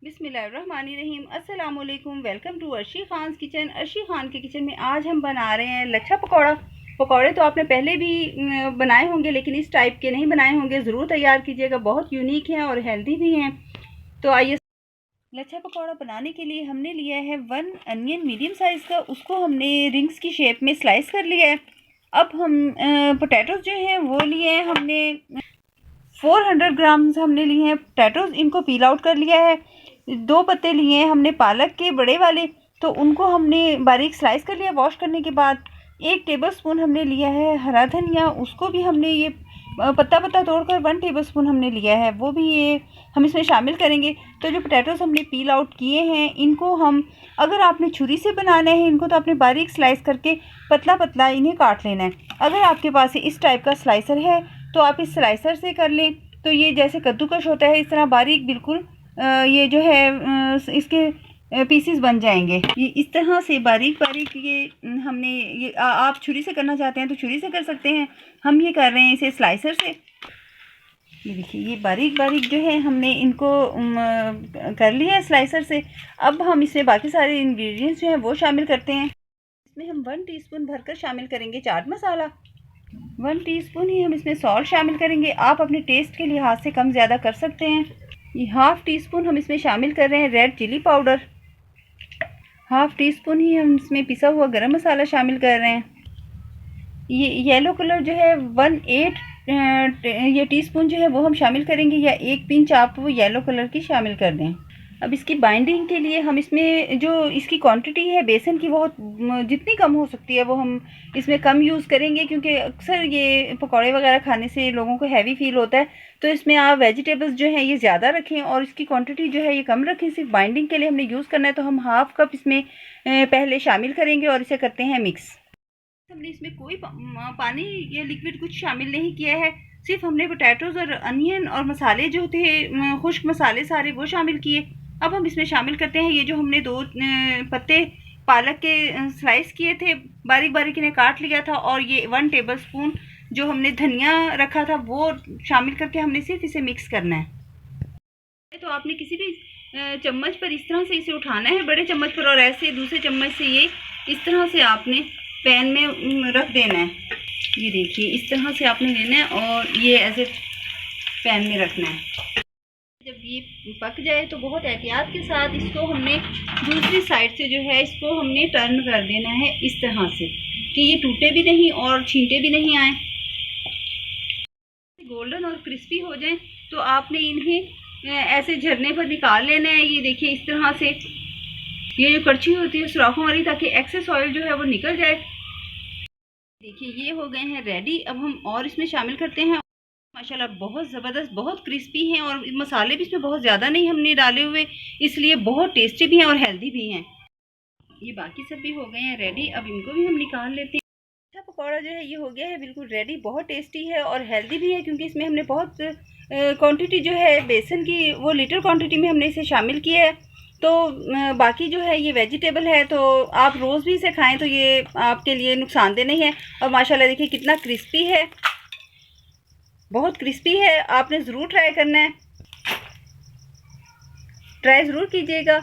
बिस्मिल्लाहिर्रहमानिर्रहीम। अस्सलाम वालेकुम। Welcome to Arshi Khan kitchen. Arshi Khan के किचन में आज हम बना रहे हैं लच्छा पकौड़ा। पकौड़े तो आपने पहले भी बनाए होंगे, लेकिन इस टाइप के नहीं बनाए होंगे। ज़रूर तैयार कीजिएगा, बहुत यूनिक हैं और हेल्दी भी हैं। तो आइए, लच्छा पकौड़ा बनाने के लिए हमने लिया है 1 अनियन मीडियम साइज़ का। उसको हमने रिंग्स की शेप में स्लाइस कर लिया है। अब हम पोटैटोज़ जो हैं वो लिए हैं हमने 400 ग्राम्स हमने लिए हैं पोटैटोज़। इनको पील आउट कर लिया है। 2 पत्ते लिए हैं हमने पालक के बड़े वाले, तो उनको हमने बारीक स्लाइस कर लिया वॉश करने के बाद। 1 टेबलस्पून हमने लिया है हरा धनिया, उसको भी हमने ये पत्ता पत्ता तोड़कर 1 टेबलस्पून हमने लिया है, वो भी ये हम इसमें शामिल करेंगे। तो जो पोटैटोज़ हमने पील आउट किए हैं, इनको हम, अगर आपने छुरी से बनाना है इनको, तो आपने बारीक स्लाइस करके पतला पतला इन्हें काट लेना है। अगर आपके पास इस टाइप का स्लाइसर है तो आप इस स्लाइसर से कर लें। तो ये जैसे कद्दूकश होता है, इस तरह बारीक बिल्कुल ये जो है इसके पीसेस बन जाएंगे। ये इस तरह से बारीक बारीक ये हमने ये आप छुरी से करना चाहते हैं तो छुरी से कर सकते हैं। हम ये कर रहे हैं इसे स्लाइसर से। ये देखिए, ये बारीक बारीक जो है हमने इनको कर लिया है स्लाइसर से। अब हम इसमें बाकी सारे इंग्रेडिएंट्स जो हैं वो शामिल करते हैं। इसमें हम 1 टीस्पून भरकर शामिल करेंगे चाट मसाला। 1 टीस्पून ही हम इसमें सॉल्ट शामिल करेंगे। आप अपने टेस्ट के लिहाज से कम ज़्यादा कर सकते हैं। ये ½ टीस्पून हम इसमें शामिल कर रहे हैं रेड चिली पाउडर। ½ टीस्पून ही हम इसमें पिसा हुआ गरम मसाला शामिल कर रहे हैं। ये येलो कलर जो है 1/8 ये टीस्पून जो है वो हम शामिल करेंगे, या 1 पिंच आप वो येलो कलर की शामिल कर दें। अब इसकी बाइंडिंग के लिए हम इसमें जो इसकी क्वांटिटी है बेसन की, वो जितनी कम हो सकती है वो हम इसमें कम यूज़ करेंगे, क्योंकि अक्सर ये पकौड़े वगैरह खाने से लोगों को हैवी फील होता है। तो इसमें आप वेजिटेबल्स जो हैं ये ज़्यादा रखें और इसकी क्वांटिटी जो है ये कम रखें। सिर्फ बाइंडिंग के लिए हमने यूज़ करना है, तो हम ½ कप इसमें पहले शामिल करेंगे और इसे करते हैं मिक्स। हमने इसमें कोई पानी या लिक्विड कुछ शामिल नहीं किया है। सिर्फ हमने पोटैटोज़ और अनियन और मसाले जो थे खुश्क मसाले सारे वो शामिल किए। अब हम इसमें शामिल करते हैं ये जो हमने 2 पत्ते पालक के स्लाइस किए थे, बारीक बारीक इन्हें काट लिया था, और ये 1 टेबलस्पून जो हमने धनिया रखा था वो शामिल करके हमने सिर्फ इसे मिक्स करना है। तो आपने किसी भी चम्मच पर इस तरह से इसे उठाना है, बड़े चम्मच पर, और ऐसे दूसरे चम्मच से ये इस तरह से आपने पैन में रख देना है। ये देखिए, इस तरह से आपने लेना है और ये ऐसे पैन में रखना है। जब ये पक जाए तो बहुत एहतियात के साथ इसको हमने दूसरी साइड से जो है इसको हमने टर्न कर देना है, इस तरह से कि ये टूटे भी नहीं और छींटे भी नहीं आए। गोल्डन और क्रिस्पी हो जाए तो आपने इन्हें ऐसे झरने पर निकाल लेना है। ये देखिए, इस तरह से ये जो कड़छी होती है सुराखों वाली, ताकि एक्सेस ऑयल जो है वो निकल जाए। देखिए, ये हो गए हैं रेडी। अब हम और इसमें शामिल करते हैं। माशाल्लाह बहुत ज़बरदस्त, बहुत क्रिस्पी हैं, और मसाले भी इसमें बहुत ज़्यादा नहीं हमने डाले हुए, इसलिए बहुत टेस्टी भी हैं और हेल्दी भी हैं। ये बाकी सब भी हो गए हैं रेडी। अब इनको भी हम निकाल लेते हैं। अच्छा, पकौड़ा जो है ये हो गया है बिल्कुल रेडी। बहुत टेस्टी है और हेल्दी भी है, क्योंकि इसमें हमने बहुत क्वांटिटी जो है बेसन की वो लीटर क्वांटिटी में हमने इसे शामिल किया है। तो बाकी जो है ये वेजिटेबल है, तो आप रोज़ भी इसे खाएं तो ये आपके लिए नुकसानदेह नहीं है। और माशाल्लाह देखिए कितना क्रिस्पी है, बहुत क्रिस्पी है। आपने ज़रूर ट्राई करना है, ट्राई ज़रूर कीजिएगा।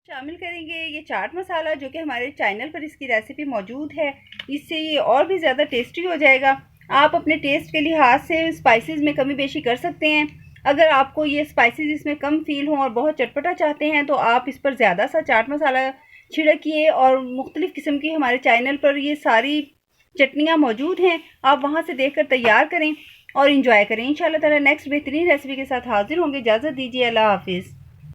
शामिल करेंगे ये चाट मसाला, जो कि हमारे चैनल पर इसकी रेसिपी मौजूद है। इससे ये और भी ज़्यादा टेस्टी हो जाएगा। आप अपने टेस्ट के लिहाज से स्पाइसेस में कमी बेशी कर सकते हैं। अगर आपको ये स्पाइसेस इसमें कम फील हों और बहुत चटपटा चाहते हैं, तो आप इस पर ज़्यादा सा चाट मसाला छिड़किए। और मुख्तलिफ़ किस्म की हमारे चैनल पर ये सारी चटनियाँ मौजूद हैं, आप वहाँ से देखकर तैयार करें और इंजॉय करें। इंशाल्लाह ताला नेक्स्ट बेहतरीन रेसिपी के साथ हाजिर होंगे। इजाज़त दीजिए, अल्लाह हाफिज़।